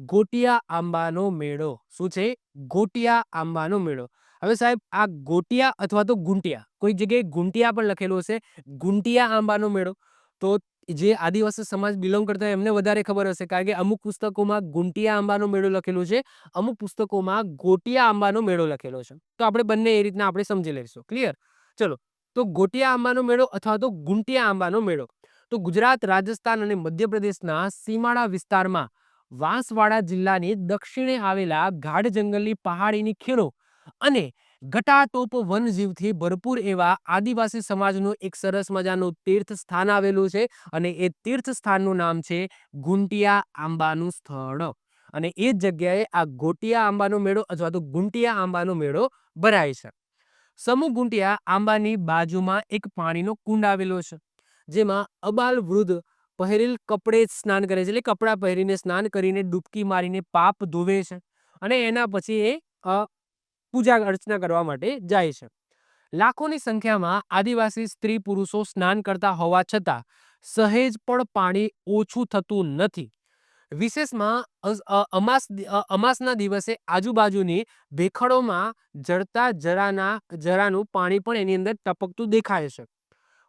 ગોટિયા આંબાનો મેળો. શું છે? ગોટિયા આંબાનો મેળો. હવે સાહેબ આ ગોટિયા અથવા તો ગુંટિયા, કોઈક જગ્યાએ ગુંટિયા પણ લખેલું હશે. ગુંટિયા આંબાનો મેળો. તો જે આદિવાસી સમાજ બિલોંગ કરતા હોય એમને વધારે ખબર હશે, કારણ કે અમુક પુસ્તકોમાં ગુંટિયા આંબાનો મેળો લખેલું છે, અમુક પુસ્તકોમાં ગોટિયા આંબાનો મેળો લખેલો છે. તો આપણે બંને એ રીતના આપણે સમજી લઈશું. ક્લિયર? ચલો. તો ગોટિયા આંબાનો મેળો અથવા તો ગુંટિયા આંબાનો મેળો તો ગુજરાત, રાજસ્થાન અને મધ્યપ્રદેશના સીમાડા વિસ્તારમાં વાંસવાડા જિલ્લાની દક્ષિણે આવેલા ગાઢ જંગલની પહાડીની ખીણો અને ઘટાટોપ વનજીવથી ભરપૂર એવા આદિવાસી સમાજનું એક સરસ મજાનું તીર્થ સ્થાન આવેલું છે, અને એ તીર્થ સ્થાનનું નામ છે ગુંટિયા આંબાનું સ્થળ. અને એ જ જગ્યાએ આ ગોટિયા આંબાનો મેળો અથવા તો ગુંટિયા આંબાનો મેળો ભરાય છે. સમૂહ ગુંટિયા આંબાની બાજુમાં એક પાણીનો કુંડ આવેલો છે, જેમાં અબાલ વૃદ્ધ પહેરેલ કપડે સ્નાન કરે છે, એટલે કપડાં પહેરીને સ્નાન કરીને ડૂબકી મારીને પાપ ધોવે છે, અને એના પછી એ પૂજા અર્ચના કરવા માટે જાય છે. લાખોની સંખ્યામાં આદિવાસી સ્ત્રી પુરુષો સ્નાન કરતા હોવા છતાં સહેજ પણ પાણી ઓછું થતું નથી. વિશેષમાં અમાસના દિવસે આજુબાજુની ભેખડોમાં જળતા જરાનું પાણી પણ એની અંદર ટપકતું દેખાય છે.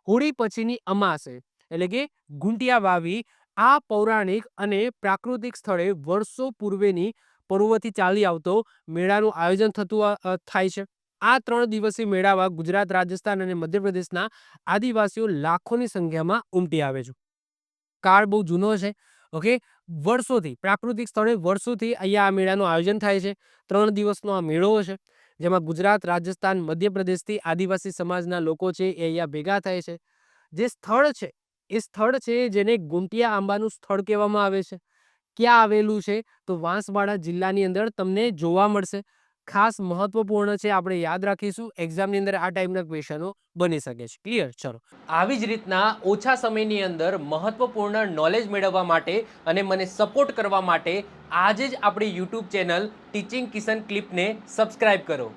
હોળી પછીની અમાસે એટલે કે ગુંટિયા વાવી આ પૌરાણિક અને પ્રાકૃતિક સ્થળે વર્ષો પૂર્વથી ચાલી આવતો મેળાનું આયોજન થાય છે. આ 3 દિવસીય મેળામાં ગુજરાત, રાજસ્થાન અને મધ્યપ્રદેશના આદિવાસીઓ લાખોની સંખ્યામાં ઉમટી આવે છે. કાળ બહુ જૂનો છે. ઓકે, વર્ષોથી પ્રાકૃતિક સ્થળે વર્ષોથી અહીંયા આ મેળાનું આયોજન થાય છે. 3 દિવસનો આ મેળો છે, જેમાં ગુજરાત, રાજસ્થાન, મધ્યપ્રદેશથી આદિવાસી સમાજના લોકો છે એ અહીંયા ભેગા થાય છે. જે સ્થળ છે એ સ્થળ છે જેને ગુંટિયા આંબાનું સ્થળ કહેવામાં આવે છે. ક્યાં આવેલું છે? તો વાંસવાડા જિલ્લાની અંદર તમને જોવા મળશે. ખાસ મહત્વપૂર્ણ છે, આપણે યાદ રાખીશું. એક્ઝામની અંદર આ ટાઈપના ક્વેશ્ચનો બની શકે છે. ક્લિયર? ચલો. આવી જ રીતના ઓછા સમયની અંદર મહત્વપૂર્ણ નોલેજ મેળવવા માટે અને મને સપોર્ટ કરવા માટે આજે જ આપણી યુટ્યુબ ચેનલ ટીચિંગ કિશન ક્લિપને સબસ્ક્રાઇબ કરો.